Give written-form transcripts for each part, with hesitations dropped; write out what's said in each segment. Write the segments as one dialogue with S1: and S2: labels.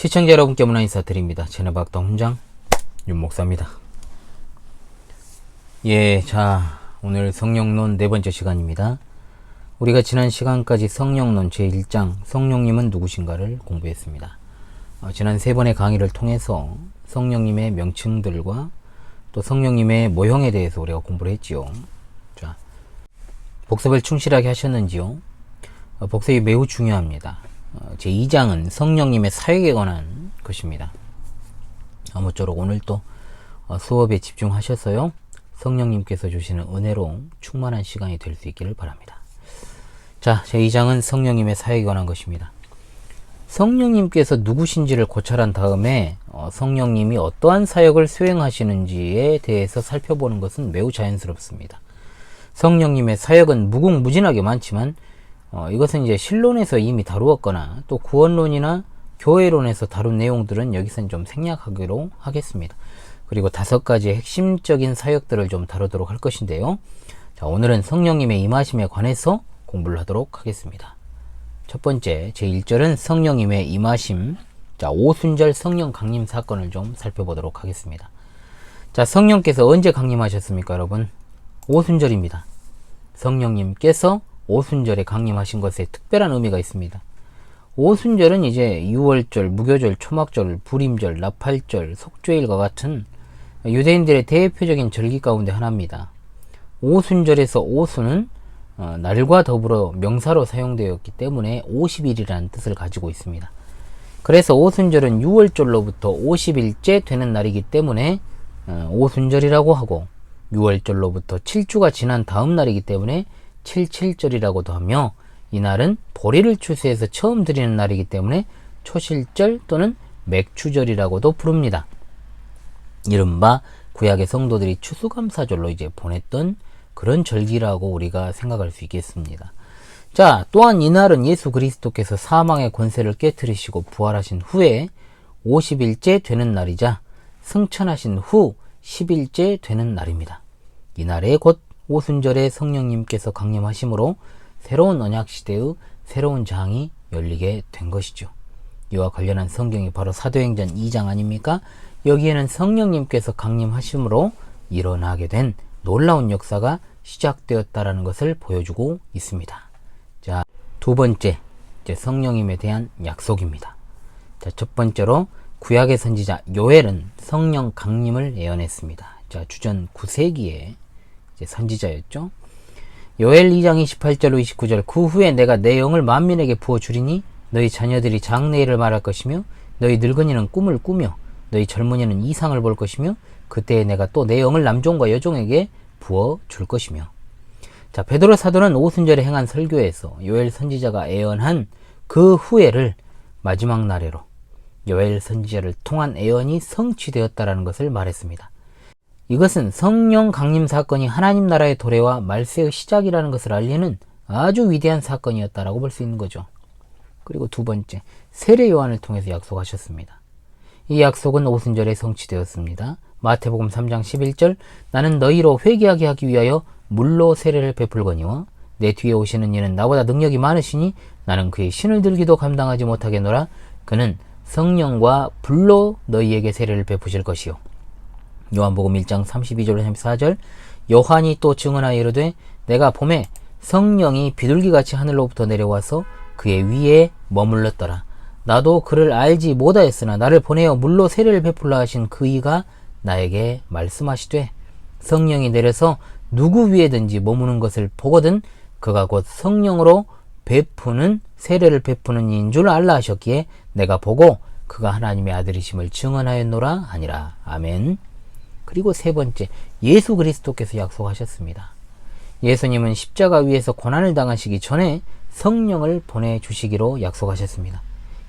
S1: 시청자 여러분께 문화 인사드립니다. 제네박동훈장 윤목사입니다. 자, 오늘 성령론 네 번째 시간입니다. 우리가 지난 시간까지 성령론 제1장 성령님은 누구신가를 공부했습니다. 지난 세 번의 강의를 통해서 성령님의 명칭들과 또 성령님의 모형에 대해서 우리가 공부를 했지요. 자, 복습을 충실하게 하셨는지요? 복습이 매우 중요합니다. 제2장은 성령님의 사역에 관한 것입니다. 아무쪼록 오늘 또 수업에 집중하셔서요, 성령님께서 주시는 은혜로 충만한 시간이 될 수 있기를 바랍니다. 자, 제2장은 성령님의 사역에 관한 것입니다. 성령님께서 누구신지를 고찰한 다음에 성령님이 어떠한 사역을 수행하시는지에 대해서 살펴보는 것은 매우 자연스럽습니다. 성령님의 사역은 무궁무진하게 많지만 이것은 이제 신론에서 이미 다루었거나 또 구원론이나 교회론에서 다룬 내용들은 여기서는 좀 생략하기로 하겠습니다. 그리고 5가지의 핵심적인 사역들을 좀 다루도록 할 것인데요. 자, 오늘은 성령님의 임하심에 관해서 공부를 하도록 하겠습니다. 첫 번째, 제1절은 성령님의 임하심, 자, 오순절 성령 강림 사건을 좀 살펴보도록 하겠습니다. 자, 성령께서 언제 강림하셨습니까, 여러분? 오순절입니다. 성령님께서 오순절에 강림하신 것에 특별한 의미가 있습니다. 오순절은 이제 유월절, 무교절, 초막절, 불임절, 나팔절, 속죄일과 같은 유대인들의 대표적인 절기 가운데 하나입니다. 오순절에서 오순은 날과 더불어 명사로 사용되었기 때문에 50일이라는 뜻을 가지고 있습니다. 그래서 오순절은 유월절로부터 50일째 되는 날이기 때문에 오순절이라고 하고, 유월절로부터 7주가 지난 다음 날이기 때문에 77절이라고도 하며, 이날은 보리를 추수해서 처음 드리는 날이기 때문에 초실절 또는 맥추절이라고도 부릅니다. 이른바 구약의 성도들이 추수감사절로 이제 보냈던 그런 절기라고 우리가 생각할 수 있겠습니다. 자, 또한 이날은 예수 그리스도께서 사망의 권세를 깨뜨리시고 부활하신 후에 50일째 되는 날이자 승천하신 후 10일째 되는 날입니다. 이날에 곧 오순절에 성령님께서 강림하심으로 새로운 언약시대의 새로운 장이 열리게 된 것이죠. 이와 관련한 성경이 바로 사도행전 2장 아닙니까? 여기에는 성령님께서 강림하심으로 일어나게 된 놀라운 역사가 시작되었다라는 것을 보여주고 있습니다. 자, 두 번째, 이제 성령님에 대한 약속입니다. 자, 첫 번째로 구약의 선지자 요엘은 성령 강림을 예언했습니다. 자, 주전 9세기에 선지자였죠. 요엘 2장 28절로 29절, 그 후에 내가 내 영을 만민에게 부어주리니 너희 자녀들이 장래일을 말할 것이며 너희 늙은이는 꿈을 꾸며 너희 젊은이는 이상을 볼 것이며 그때에 내가 또 내 영을 남종과 여종에게 부어줄 것이며. 자, 베드로 사도는 오순절에 행한 설교에서 요엘 선지자가 예언한 그 후에를 마지막 날에로 요엘 선지자를 통한 예언이 성취되었다라는 것을 말했습니다. 이것은 성령 강림 사건이 하나님 나라의 도래와 말세의 시작이라는 것을 알리는 아주 위대한 사건이었다라고 볼 수 있는 거죠. 그리고 두 번째, 세례 요한을 통해서 약속하셨습니다. 이 약속은 오순절에 성취되었습니다. 마태복음 3장 11절, 나는 너희로 회개하게 하기 위하여 물로 세례를 베풀거니와 내 뒤에 오시는 이는 나보다 능력이 많으시니 나는 그의 신을 들기도 감당하지 못하겠노라. 그는 성령과 불로 너희에게 세례를 베푸실 것이요. 요한복음 1장 32절 34절, 요한이 또 증언하여 이르되 내가 보매 성령이 비둘기같이 하늘로부터 내려와서 그의 위에 머물렀더라. 나도 그를 알지 못하였으나 나를 보내어 물로 세례를 베풀라 하신 그 이가 나에게 말씀하시되 성령이 내려서 누구 위에든지 머무는 것을 보거든 그가 곧 성령으로 베푸는 세례를 베푸는 이인 줄 알라 하셨기에 내가 보고 그가 하나님의 아들이심을 증언하였노라 하니라. 아멘. 그리고 세 번째, 예수 그리스도께서 약속하셨습니다. 예수님은 십자가 위에서 고난을 당하시기 전에 성령을 보내주시기로 약속하셨습니다.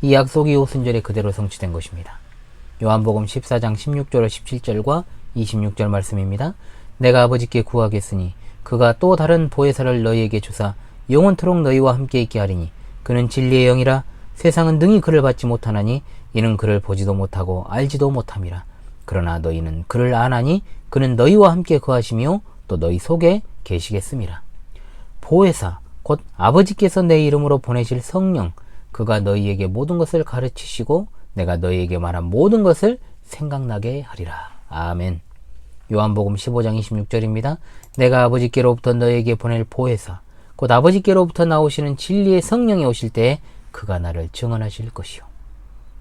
S1: 이 약속이 오순절에 그대로 성취된 것입니다. 요한복음 14장 16절 17절과 26절 말씀입니다. 내가 아버지께 구하겠으니 그가 또 다른 보혜사를 너희에게 주사 영원토록 너희와 함께 있게 하리니 그는 진리의 영이라 세상은 능히 그를 받지 못하나니 이는 그를 보지도 못하고 알지도 못함이라. 그러나 너희는 그를 아나니 그는 너희와 함께 거하시며 또 너희 속에 계시겠음이라. 보혜사 곧 아버지께서 내 이름으로 보내실 성령, 그가 너희에게 모든 것을 가르치시고 내가 너희에게 말한 모든 것을 생각나게 하리라. 아멘. 요한복음 15장 26절입니다. 내가 아버지께로부터 너희에게 보낼 보혜사 곧 아버지께로부터 나오시는 진리의 성령이 오실 때에 그가 나를 증언하실 것이요.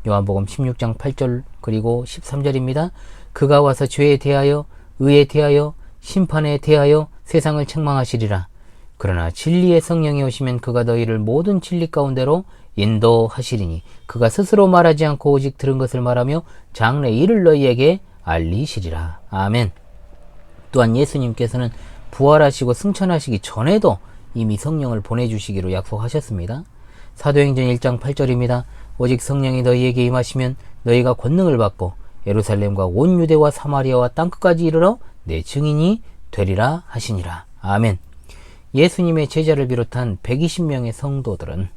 S1: 요한복음 16장 8절 그리고 13절입니다. 그가 와서 죄에 대하여 의에 대하여 심판에 대하여 세상을 책망하시리라. 그러나 진리의 성령이 오시면 그가 너희를 모든 진리 가운데로 인도하시리니 그가 스스로 말하지 않고 오직 들은 것을 말하며 장래 일을 너희에게 알리시리라. 아멘. 또한 예수님께서는 부활하시고 승천하시기 전에도 이미 성령을 보내주시기로 약속하셨습니다. 사도행전 1장 8절입니다. 오직 성령이 너희에게 임하시면 너희가 권능을 받고 예루살렘과 온 유대와 사마리아와 땅끝까지 이르러 내 증인이 되리라 하시니라. 아멘. 예수님의 제자를 비롯한 120명의 성도들은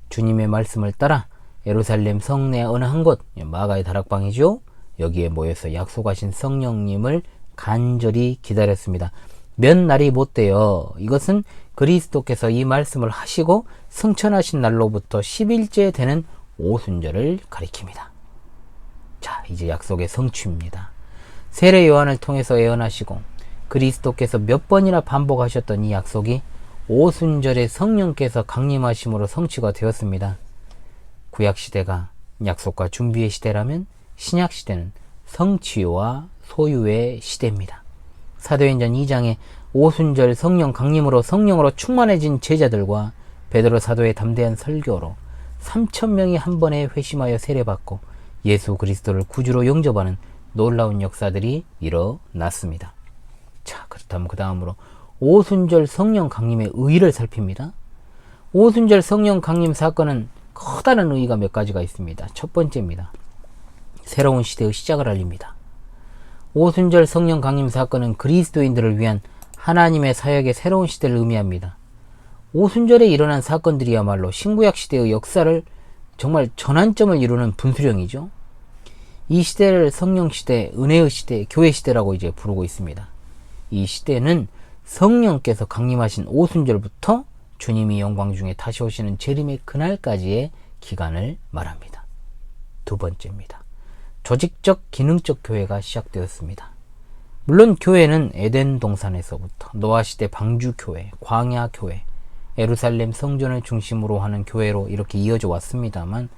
S1: 주님의 말씀을 따라 예루살렘 성내 어느 한 곳, 마가의 다락방이죠. 여기에 모여서 약속하신 성령님을 간절히 기다렸습니다. 몇 날이 못되어 이것은 그리스도께서 이 말씀을 하시고 승천하신 날로부터 10일째 되는 오순절을 가리킵니다. 자, 이제 약속의 성취입니다. 세례 요한을 통해서 예언하시고 그리스도께서 몇 번이나 반복하셨던 이 약속이 오순절에 성령께서 강림하심으로 성취가 되었습니다. 구약시대가 약속과 준비의 시대라면 신약시대는 성취와 소유의 시대입니다. 사도행전 2장에 오순절 성령 강림으로 성령으로 충만해진 제자들과 베드로 사도의 담대한 설교로 3,000명이 한 번에 회심하여 세례받고 예수 그리스도를 구주로 영접하는 놀라운 역사들이 일어났습니다. 자, 그렇다면 그 다음으로 오순절 성령 강림의 의의를 살핍니다. 오순절 성령 강림 사건은 커다란 의의가 몇 가지가 있습니다. 첫 번째입니다. 새로운 시대의 시작을 알립니다. 오순절 성령 강림 사건은 그리스도인들을 위한 하나님의 사역의 새로운 시대를 의미합니다. 오순절에 일어난 사건들이야말로 신구약 시대의 역사를 정말 전환점을 이루는 분수령이죠. 이 시대를 성령 시대, 은혜의 시대, 교회 시대라고 이제 부르고 있습니다. 이 시대는 성령께서 강림하신 오순절부터 주님이 영광 중에 다시 오시는 재림의 그날까지의 기간을 말합니다. 두 번째입니다. 조직적, 기능적 교회가 시작되었습니다. 물론 교회는 에덴 동산에서부터 노아시대 방주교회, 광야교회, 예루살렘 성전을 중심으로 하는 교회로 이렇게 이어져 왔습니다만,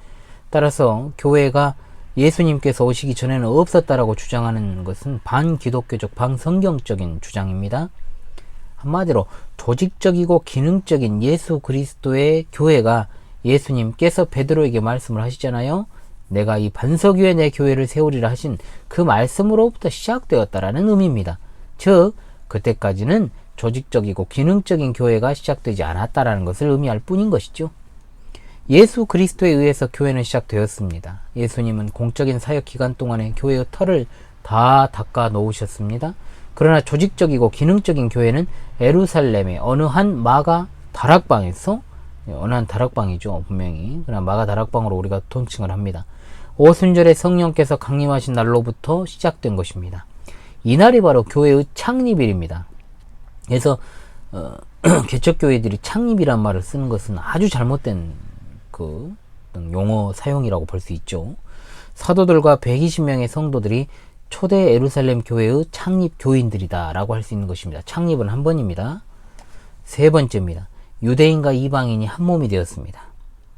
S1: 따라서 교회가 예수님께서 오시기 전에는 없었다라고 주장하는 것은 반기독교적, 반성경적인 주장입니다. 한마디로 조직적이고 기능적인 예수 그리스도의 교회가 예수님께서 베드로에게 말씀을 하시잖아요. 내가 이 반석 위에 내 교회를 세우리라 하신 그 말씀으로부터 시작되었다라는 의미입니다. 즉 그때까지는 조직적이고 기능적인 교회가 시작되지 않았다라는 것을 의미할 뿐인 것이죠. 예수 그리스도에 의해서 교회는 시작되었습니다. 예수님은 공적인 사역 기간 동안에 교회의 털을 다 닦아 놓으셨습니다. 그러나 조직적이고 기능적인 교회는 예루살렘의 어느 한 마가 다락방에서, 어느 한 다락방이죠, 분명히. 그러나 마가 다락방으로 우리가 통칭을 합니다. 오순절에 성령께서 강림하신 날로부터 시작된 것입니다. 이날이 바로 교회의 창립일입니다. 그래서 개척교회들이 창립이란 말을 쓰는 것은 아주 잘못된 그 용어 사용이라고 볼 수 있죠. 사도들과 120명의 성도들이 초대 예루살렘 교회의 창립 교인들이다 라고 할 수 있는 것입니다. 창립은 한 번입니다. 세 번째입니다. 유대인과 이방인이 한 몸이 되었습니다.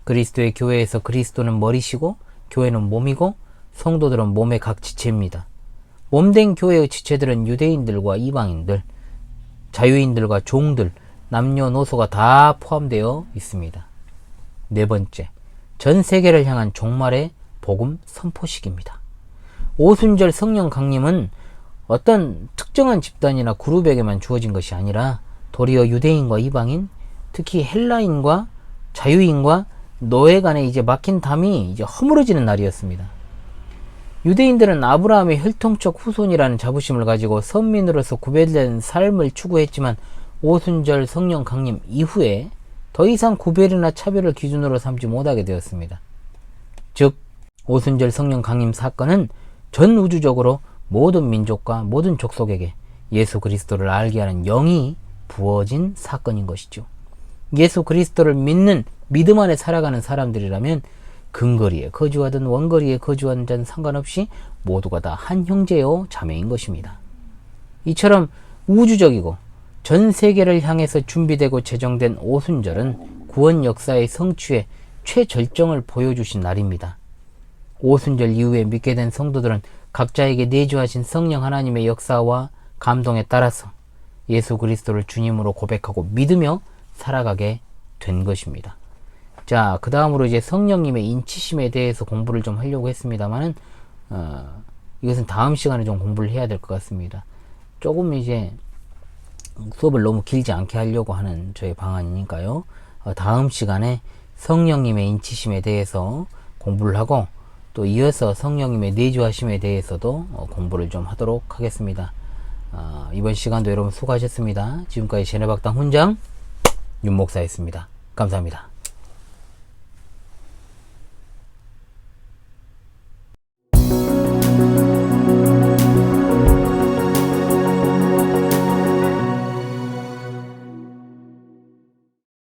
S1: 그리스도의 교회에서 그리스도는 머리시고 교회는 몸이고 성도들은 몸의 각 지체입니다. 몸된 교회의 지체들은 유대인들과 이방인들, 자유인들과 종들, 남녀노소가 다 포함되어 있습니다. 네 번째, 전 세계를 향한 종말의 복음 선포식입니다. 오순절 성령 강림은 어떤 특정한 집단이나 그룹에게만 주어진 것이 아니라 도리어 유대인과 이방인, 특히 헬라인과 자유인과 노예 간에 이제 막힌 담이 이제 허물어지는 날이었습니다. 유대인들은 아브라함의 혈통적 후손이라는 자부심을 가지고 선민으로서 구별된 삶을 추구했지만 오순절 성령 강림 이후에 더 이상 구별이나 차별을 기준으로 삼지 못하게 되었습니다. 즉 오순절 성령 강림 사건은 전 우주적으로 모든 민족과 모든 족속에게 예수 그리스도를 알게 하는 영이 부어진 사건인 것이죠. 예수 그리스도를 믿는 믿음 안에 살아가는 사람들이라면 근거리에 거주하든 원거리에 거주하는 자는 상관없이 모두가 다 한 형제요 자매인 것입니다. 이처럼 우주적이고 전 세계를 향해서 준비되고 제정된 오순절은 구원 역사의 성취의 최절정을 보여주신 날입니다. 오순절 이후에 믿게 된 성도들은 각자에게 내주하신 성령 하나님의 역사와 감동에 따라서 예수 그리스도를 주님으로 고백하고 믿으며 살아가게 된 것입니다. 자, 그 다음으로 이제 성령님의 인치심에 대해서 공부를 좀 하려고 했습니다만은 이것은 다음 시간에 좀 공부를 해야 될 것 같습니다. 조금 이제 수업을 너무 길지 않게 하려고 하는 저의 방안이니까요. 다음 시간에 성령님의 인치심에 대해서 공부를 하고 또 이어서 성령님의 내주하심에 대해서도 공부를 좀 하도록 하겠습니다. 이번 시간도 여러분 수고하셨습니다. 지금까지 제네박당 훈장 윤목사였습니다. 감사합니다.